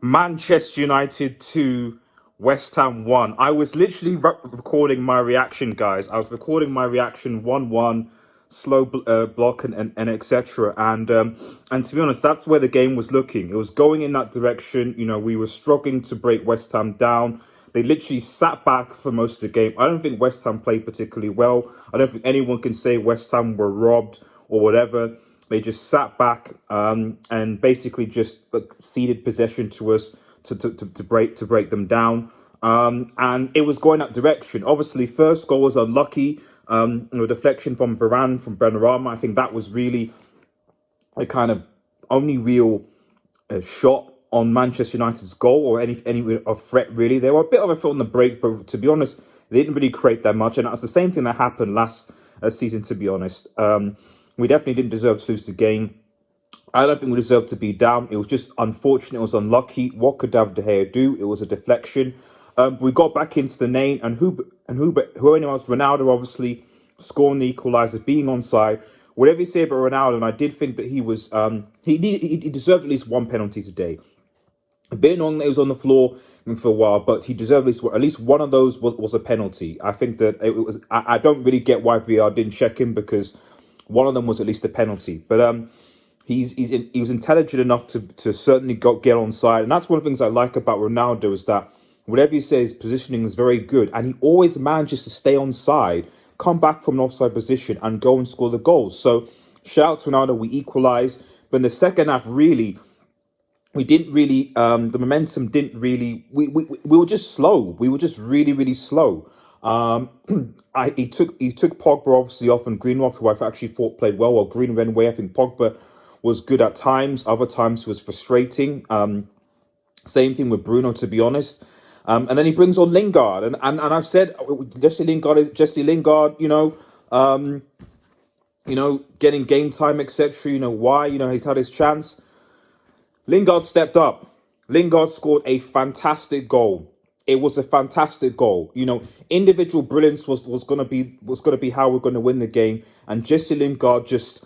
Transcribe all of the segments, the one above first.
Manchester United 2, West Ham 1. I was literally recording my reaction, guys. I was recording my reaction 1-1, slow block and etc. And to be honest, that's where the game was looking. It was going in that direction. You know, we were struggling to break West Ham down. They literally sat back for most of the game. I don't think West Ham played particularly well. I don't think anyone can say West Ham were robbed or whatever. They just sat back and basically just ceded possession to us to break them down. And it was going that direction. Obviously, first goal was unlucky. Deflection from Varane from Benrahma. I think that was really a kind of only real shot on Manchester United's goal or any of threat really. They were a bit of a threat on the break, but to be honest, they didn't really create that much. And that's the same thing that happened last season. To be honest, we definitely didn't deserve to lose the game. I don't think we deserved to be down. It was just unfortunate. It was unlucky. What could David De Gea do? It was a deflection. We got back into the lane, and who anyone else? Ronaldo obviously scoring the equaliser, being onside. Whatever you say about Ronaldo, and I did think that he was he deserved at least one penalty today. A bit annoying that he was on the floor for a while, but he deserved at least one of those was a penalty. I think that it was. I don't really get why VR didn't check him because one of them was at least a penalty. But he was intelligent enough to certainly get on side, and that's one of the things I like about Ronaldo is that whatever you say, his positioning is very good, and he always manages to stay on side, come back from an offside position, and go and score the goals. So shout out to Ronaldo. We equalised, but in the second half, really, we didn't really. The momentum didn't really. We were just slow. We were just really slow. He took Pogba obviously off and Greenwood, who I actually thought played well. Or Green ran away. I think Pogba was good at times. Other times was frustrating. Same thing with Bruno, to be honest. And then he brings on Lingard, and I've said Jesse Lingard is Jesse Lingard. Getting game time, etc. Why? He's had his chance. Lingard stepped up. Lingard scored a fantastic goal. It was a fantastic goal. Individual brilliance was gonna be how we're gonna win the game. And Jesse Lingard just,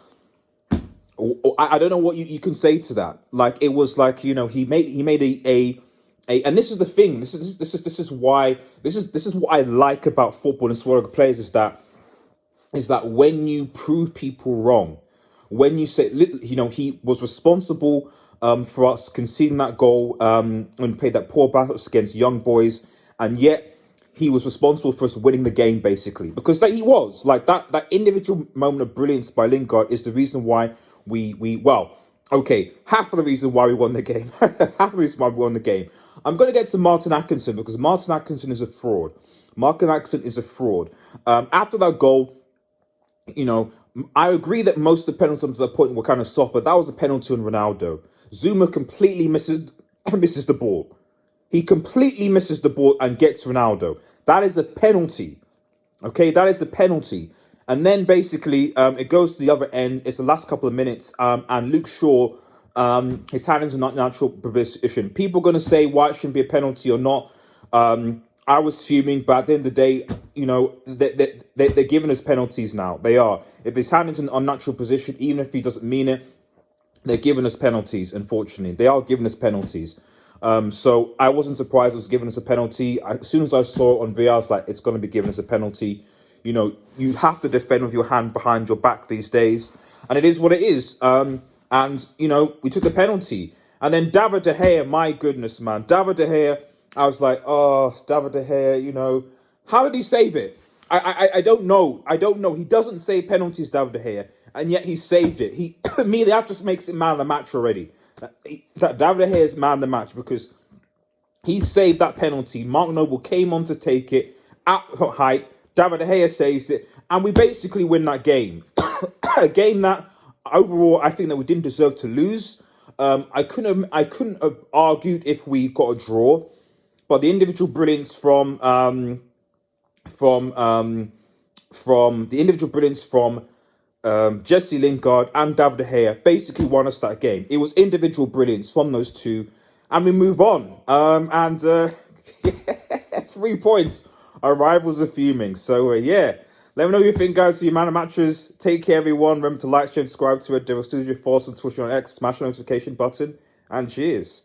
I don't know what you can say to that. Like it was like he made a and this is the thing. This is what I like about football and Swargo players is that when you prove people wrong, when you say he was responsible for us conceding that goal when we played that poor battle against young boys, and yet he was responsible for us winning the game basically because he was like that individual moment of brilliance by Lingard is the reason why half of the reason why we won the game. Half of the reason why we won the game. I'm going to get to Martin Atkinson because Martin Atkinson is a fraud. Martin Atkinson is a fraud. After that goal, I agree that most of the penalties at that point were kind of soft, but that was a penalty on Ronaldo. Zuma completely misses the ball. He completely misses the ball and gets Ronaldo. That is a penalty. Okay, that is a penalty. And then basically, it goes to the other end. It's the last couple of minutes, and Luke Shaw, his hand is in not natural position. People are going to say why it shouldn't be a penalty or not. I was fuming, but at the end of the day, they're giving us penalties now. They are. If his hand is in an unnatural position, even if he doesn't mean it, they're giving us penalties, unfortunately. They are giving us penalties. So I wasn't surprised it was giving us a penalty. As soon as I saw it on VR, I was like, it's going to be giving us a penalty. You have to defend with your hand behind your back these days. And it is what it is. We took the penalty. And then David De Gea, my goodness, man. David De Gea, I was like, oh, David De Gea, how did he save it? I don't know. He doesn't save penalties, David De Gea. And yet he saved it. That just makes him man of the match already. David De Gea is man of the match because he saved that penalty. Mark Noble came on to take it at height. David De Gea saves it. And we basically win that game. A game that overall I think that we didn't deserve to lose. I couldn't have argued if we got a draw. But the individual brilliance from Jesse Lingard and David De Gea basically won us that game. It was individual brilliance from those two, and we move on. 3 points. Our rivals are fuming. So let me know what you think, guys. So your man of matches. Take care, everyone. Remember to like, share, and subscribe to Red Devil Studio. Follow us on Twitter and X. Smash the notification button, and cheers.